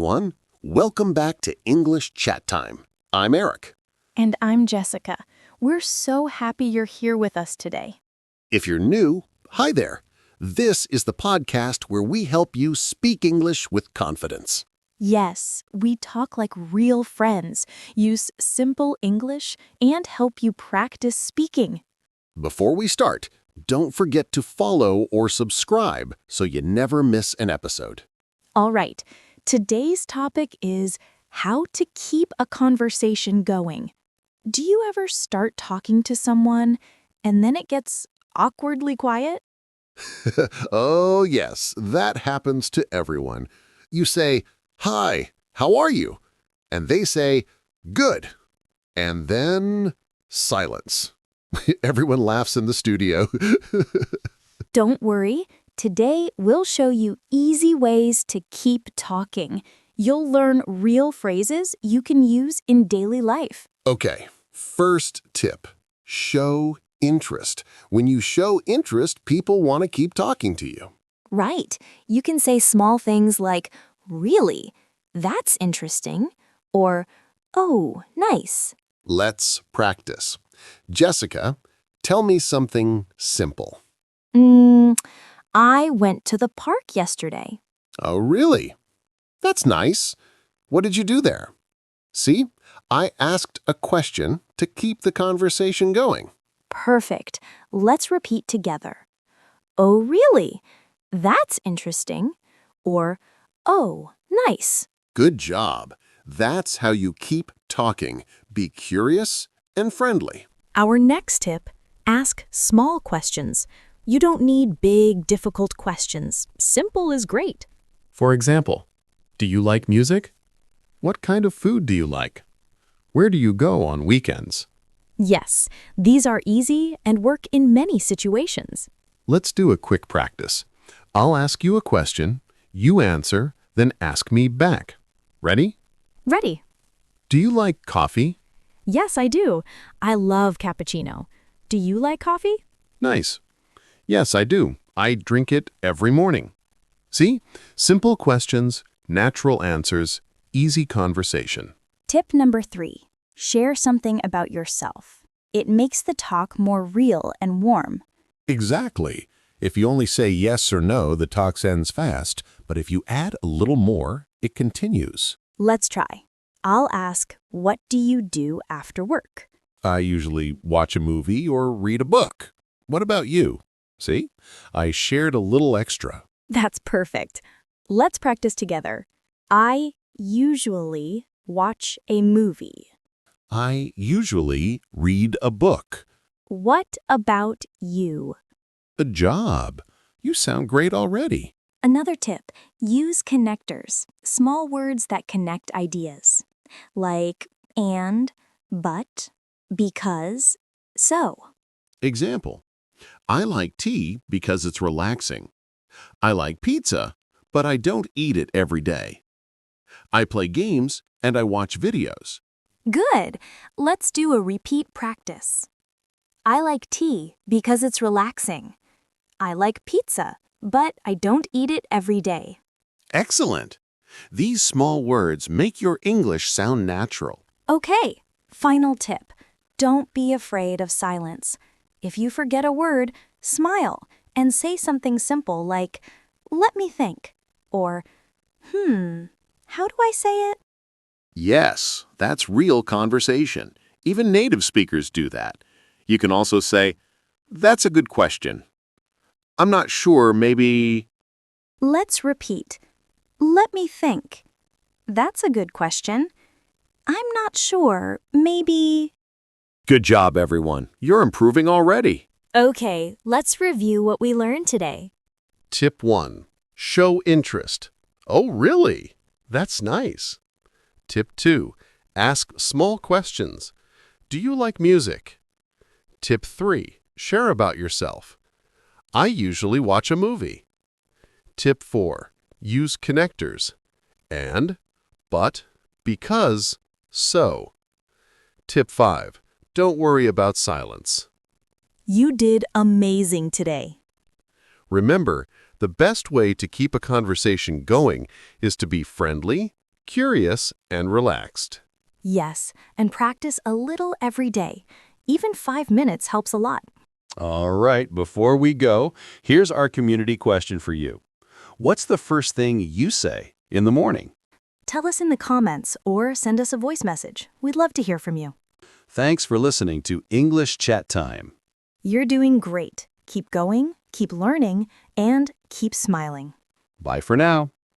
everyone. Welcome back to English Chat Time. I'm Eric. And I'm Jessica. We're so happy you're here with us today. If you're new, hi there. This is the podcast where we help you speak English with confidence. Yes, we talk like real friends, use simple English, and help you practice speaking. Before we start, don't forget to follow or subscribe so you never miss an episode. All right, today's topic is how to keep a conversation going. Do you ever start talking to someone and then it gets awkwardly quiet? Oh, yes, that happens to everyone. You say, "Hi, how are you?" And they say, "Good." And then silence. Everyone laughs in the studio. Don't worry, today we'll show you easy ways to keep talking. You'll learn real phrases you can use in daily life. Okay, first tip, show interest. When you show interest, people want to keep talking to you. Right. You can say small things like, "Really? That's interesting." Or, "Oh, nice." Let's practice. Jessica, tell me something simple. I went to the park yesterday. Oh, really? That's nice. What did you do there? See, I asked a question to keep the conversation going. Perfect. Let's repeat together. "Oh, really? That's interesting." Or, "Oh, nice." Good job. That's how you keep talking. Be curious and friendly. Our next tip, ask small questions. You don't need big, difficult questions. Simple is great. For example, do you like music? What kind of food do you like? Where do you go on weekends? Yes, these are easy and work in many situations. Let's do a quick practice. I'll ask you a question, you answer, then ask me back. Ready? Ready? Do you like coffee? Yes, I do. I love cappuccino. Do you like coffee? Nice. Yes, I do. I drink it every morning. See? Simple questions, natural answers, easy conversation. Tip number 3, share something about yourself. It makes the talk more real and warm. Exactly. If you only say yes or no, the talk ends fast, but if you add a little more, it continues. Let's try. I'll ask, "What do you do after work?" I usually watch a movie or read a book. What about you? See? I shared a little extra. That's perfect. Let's practice together. I usually watch a movie. I usually read a book. What about you? A job. You sound great already. Another tip, use connectors, small words that connect ideas, like and, but, because, so. Example, I like tea because it's relaxing. I like pizza, but I don't eat it every day. I play games and I watch videos. Good. Let's do a repeat practice. I like tea because it's relaxing. I like pizza, but I don't eat it every day. Excellent. These small words make your English sound natural. Okay, final tip. Don't be afraid of silence. If you forget a word, smile and say something simple like, "Let me think," or, how do I say it? Yes, that's real conversation. Even native speakers do that. You can also say, "That's a good question. I'm not sure, maybe..." Let's repeat. Let me think. That's a good question. I'm not sure, maybe... Good job, everyone. You're improving already. Okay, let's review what we learned today. Tip 1. Show interest. Oh, really? That's nice. Tip 2. Ask small questions. Do you like music? Tip 3. Share about yourself. I usually watch a movie. Tip 4. Use connectors. And, but, because, so. Tip 5. Don't worry about silence. You did amazing today. Remember, the best way to keep a conversation going is to be friendly, curious and relaxed. Yes, and practice a little every day. Even 5 minutes helps a lot. All right, before we go, here's our community question for you. What's the first thing you say in the morning? Tell us in the comments or send us a voice message. We'd love to hear from you. Thanks for listening to English Chat Time. You're doing great. Keep going, keep learning, and keep smiling. Bye for now.